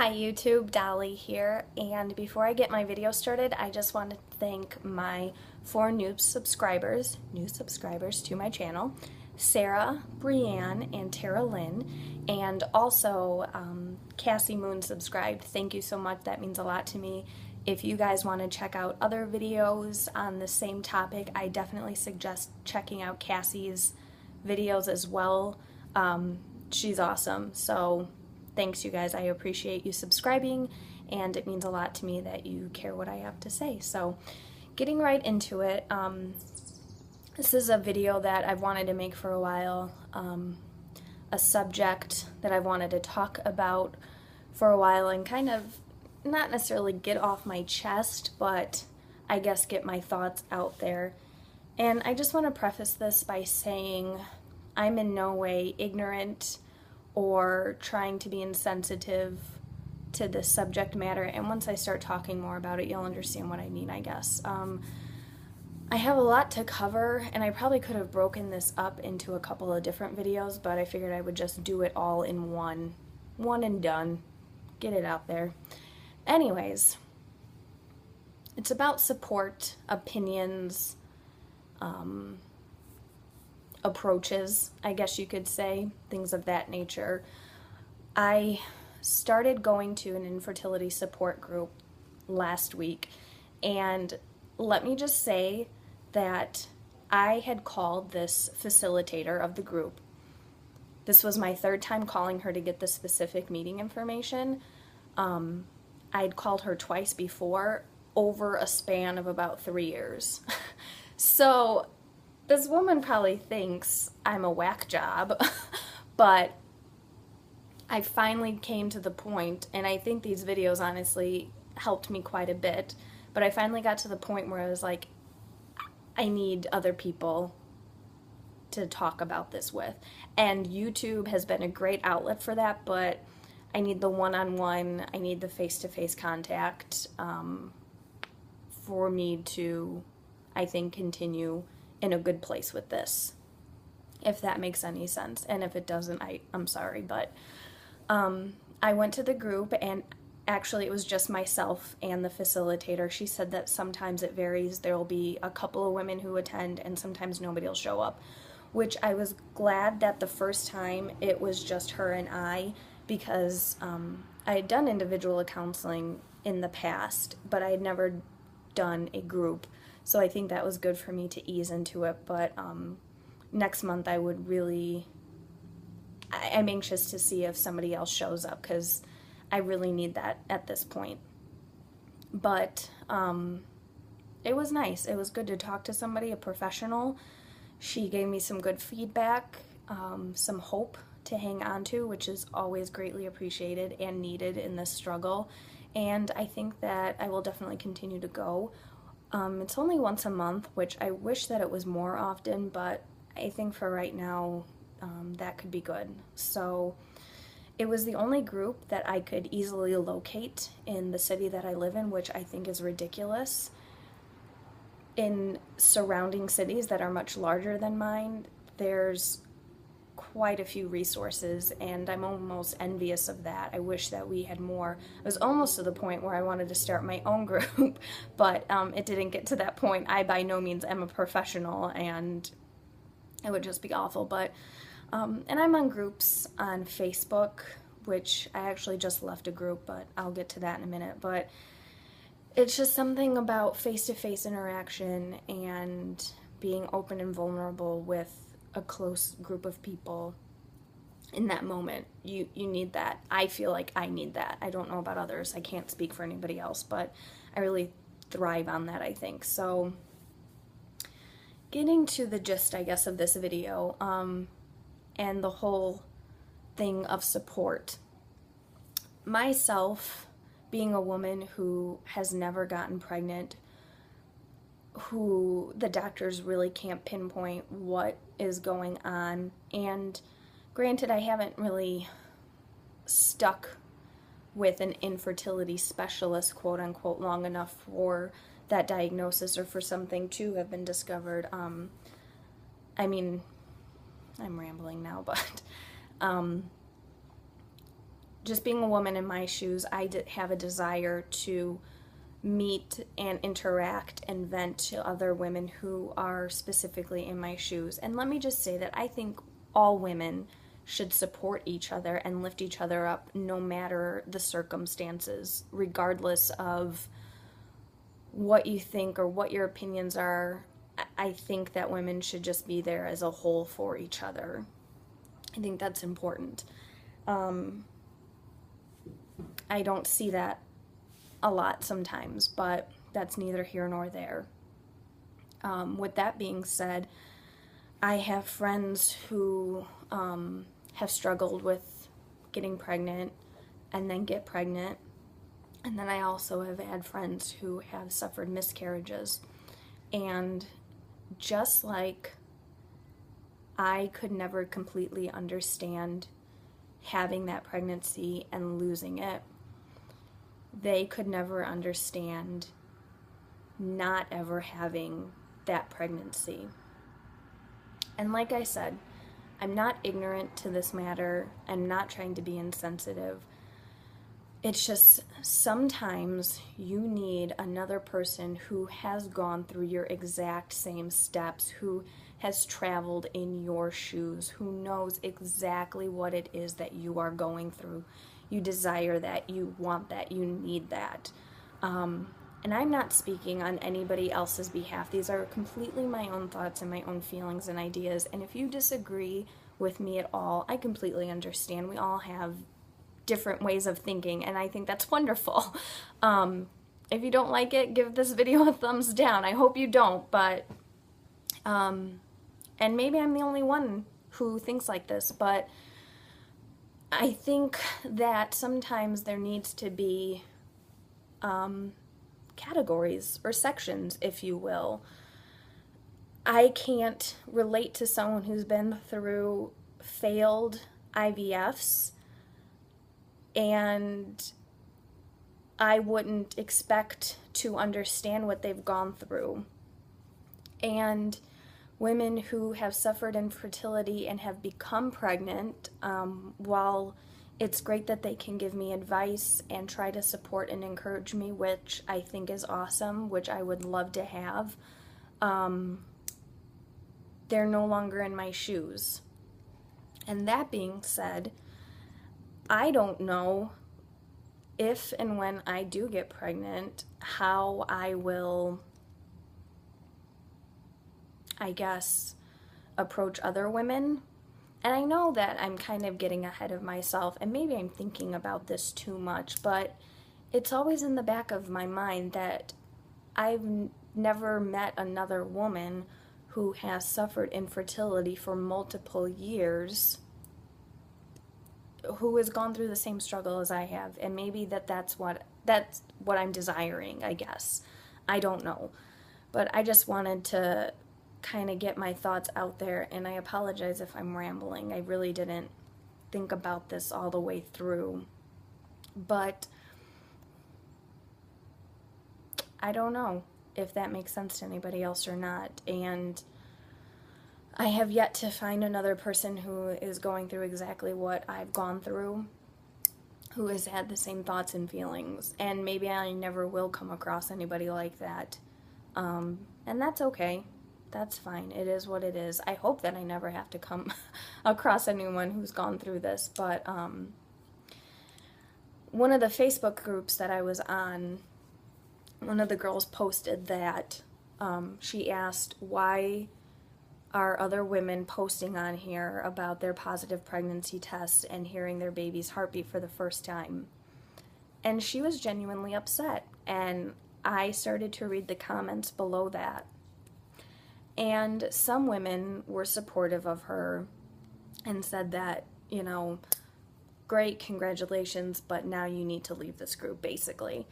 Hi YouTube, Dolly here, and before I get my video started, I just want to thank my 4 new subscribers to my channel, Sarah, Brianne, and Tara Lynn, and also Cassie Moon subscribed. Thank you so much, that means a lot to me. If you guys want to check out other videos on the same topic, I definitely suggest checking out Cassie's videos as well. She's awesome, so thanks you guys. I appreciate you subscribing, and it means a lot to me that you care what I have to say. So getting right into it, this is a video that I've wanted to make for a while, a subject that I've wanted to talk about for a while and kind of not necessarily get off my chest, but I guess get my thoughts out there. And I just want to preface this by saying I'm in no way ignorant or trying to be insensitive to this subject matter, and once I start talking more about it, you'll understand what I mean, I guess. I have a lot to cover, and I probably could have broken this up into a couple of different videos, but I figured I would just do it all in one and done, get it out there. Anyways, it's about support, opinions, approaches, I guess you could say, things of that nature. I started going to an infertility support group last week, and let me just say that I had called this facilitator of the group. This was my 3rd time calling her to get the specific meeting information. I'd called her twice before over a span of about 3 years. So this woman probably thinks I'm a whack job, but I finally came to the point, and I think these videos honestly helped me quite a bit, but I finally got to the point where I was like, I need other people to talk about this with. And YouTube has been a great outlet for that, but I need the one-on-one, I need the face-to-face contact for me to, I think, continue in a good place with this, if that makes any sense. And if it doesn't, I'm sorry, but I went to the group, and actually it was just myself and the facilitator. She said that sometimes it varies. There will be a couple of women who attend, and sometimes nobody will show up, which I was glad that the first time it was just her and I, because I had done individual counseling in the past, but I had never done a group. So I think that was good for me to ease into it, but next month I would really, I'm anxious to see if somebody else shows up, because I really need that at this point. But it was nice. It was good to talk to somebody, a professional. She gave me some good feedback, some hope to hang on to, which is always greatly appreciated and needed in this struggle. And I think that I will definitely continue to go. It's only once a month, which I wish that it was more often, but I think for right now, that could be good. So it was the only group that I could easily locate in the city that I live in, which I think is ridiculous. In surrounding cities that are much larger than mine, there's quite a few resources, and I'm almost envious of that. I wish that we had more. I was almost to the point where I wanted to start my own group, but it didn't get to that point. I by no means am a professional, and it would just be awful. But and I'm on groups on Facebook, which I actually just left a group, but I'll get to that in a minute. But it's just something about face-to-face interaction and being open and vulnerable with a close group of people in that moment. You need that. I feel like I need that. I don't know about others. I can't speak for anybody else, but I really thrive on that, I think. So getting to the gist, I guess, of this video, and the whole thing of support. Myself, being a woman who has never gotten pregnant, who the doctors really can't pinpoint what is going on, and granted, I haven't really stuck with an infertility specialist, quote unquote, long enough for that diagnosis or for something to have been discovered. I mean, I'm rambling now, but just being a woman in my shoes, I have a desire to meet and interact and vent to other women who are specifically in my shoes. And let me just say that I think all women should support each other and lift each other up no matter the circumstances, regardless of what you think or what your opinions are. I think that women should just be there as a whole for each other. I think that's important. I don't see that a lot sometimes, but that's neither here nor there. With that being said, I have friends who have struggled with getting pregnant and then get pregnant. And then I also have had friends who have suffered miscarriages. And just like I could never completely understand having that pregnancy and losing it, they could never understand not ever having that pregnancy. And like I said, I'm not ignorant to this matter. I'm not trying to be insensitive. It's just sometimes you need another person who has gone through your exact same steps, who has traveled in your shoes, who knows exactly what it is that you are going through. You desire that, you want that, you need that. And I'm not speaking on anybody else's behalf. These are completely my own thoughts and my own feelings and ideas. And if you disagree with me at all, I completely understand. We all have different ways of thinking, and I think that's wonderful. If you don't like it, give this video a thumbs down. I hope you don't, but and maybe I'm the only one who thinks like this, but I think that sometimes there needs to be categories or sections, if you will. I can't relate to someone who's been through failed IVFs, and I wouldn't expect to understand what they've gone through. And women who have suffered infertility and have become pregnant, while it's great that they can give me advice and try to support and encourage me, which I think is awesome, which I would love to have, they're no longer in my shoes. And that being said, I don't know if and when I do get pregnant, how I will, I guess, approach other women. And I know that I'm kind of getting ahead of myself, and maybe I'm thinking about this too much, but it's always in the back of my mind that I've never met another woman who has suffered infertility for multiple years who has gone through the same struggle as I have, and maybe that's what I'm desiring, I guess. I don't know. But I just wanted to kind of get my thoughts out there, and I apologize if I'm rambling. I really didn't think about this all the way through. But I don't know if that makes sense to anybody else or not. And I have yet to find another person who is going through exactly what I've gone through, who has had the same thoughts and feelings. And maybe I never will come across anybody like that. And that's okay. That's fine. It is what it is. I hope that I never have to come across anyone who's gone through this. But one of the Facebook groups that I was on, one of the girls posted that she asked, why are other women posting on here about their positive pregnancy tests and hearing their baby's heartbeat for the first time? And she was genuinely upset. And I started to read the comments below that. And some women were supportive of her and said that, you know, great, congratulations, but now you need to leave this group, basically.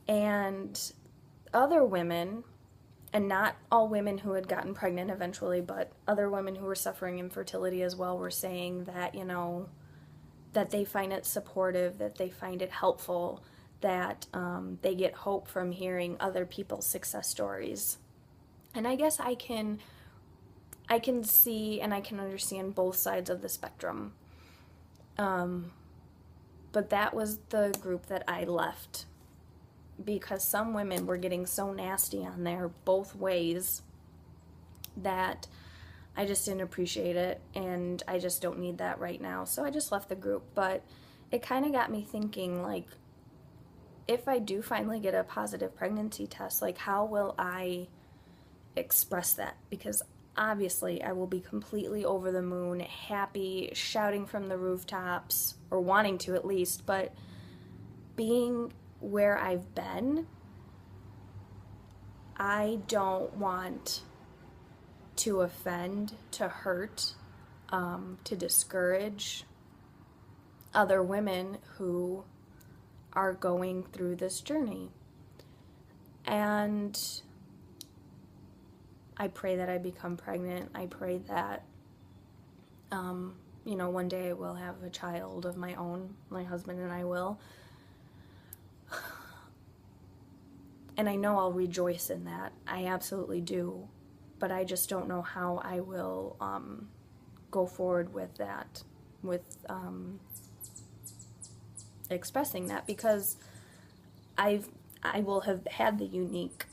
And other women, and not all women who had gotten pregnant eventually, but other women who were suffering infertility as well, were saying that, you know, that they find it supportive, that they find it helpful, that they get hope from hearing other people's success stories. And I guess I can see and I can understand both sides of the spectrum. But that was the group that I left because some women were getting so nasty on there both ways that I just didn't appreciate it, and I just don't need that right now. So I just left the group. But it kind of got me thinking, like, if I do finally get a positive pregnancy test, like, how will I express that? Because obviously I will be completely over the moon, happy, shouting from the rooftops, or wanting to at least, but being where I've been, I don't want to offend, to hurt, to discourage other women who are going through this journey. And I pray that I become pregnant. I pray that, one day I will have a child of my own. My husband and I will. And I know I'll rejoice in that. I absolutely do. But I just don't know how I will go forward with that, with expressing that, because I will have had the unique,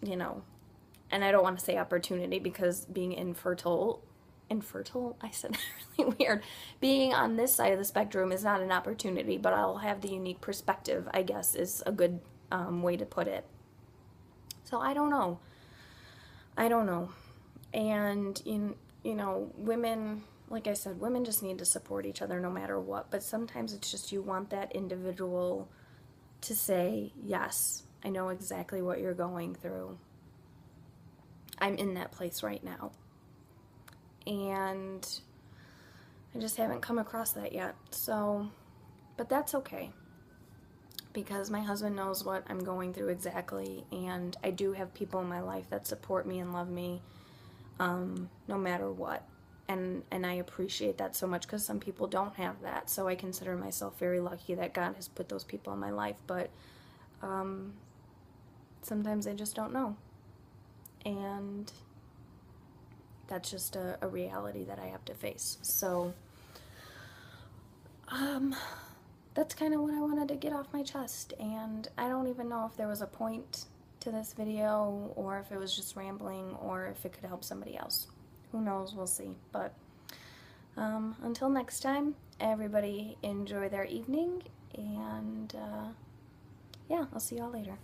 and I don't want to say opportunity, because being infertile, I said that really weird. Being on this side of the spectrum is not an opportunity, but I'll have the unique perspective, I guess, is a good way to put it. So I don't know. And, women, like I said, women just need to support each other no matter what. But sometimes it's just you want that individual to say, yes, I know exactly what you're going through. I'm in that place right now. And I just haven't come across that yet. So, but that's okay, because my husband knows what I'm going through exactly, and I do have people in my life that support me and love me no matter what. And I appreciate that so much, because some people don't have that. So I consider myself very lucky that God has put those people in my life. But sometimes I just don't know. And that's just a reality that I have to face. So that's kind of what I wanted to get off my chest. And I don't even know if there was a point to this video, or if it was just rambling, or if it could help somebody else. Who knows? We'll see. But until next time, everybody enjoy their evening, and yeah, I'll see y'all later.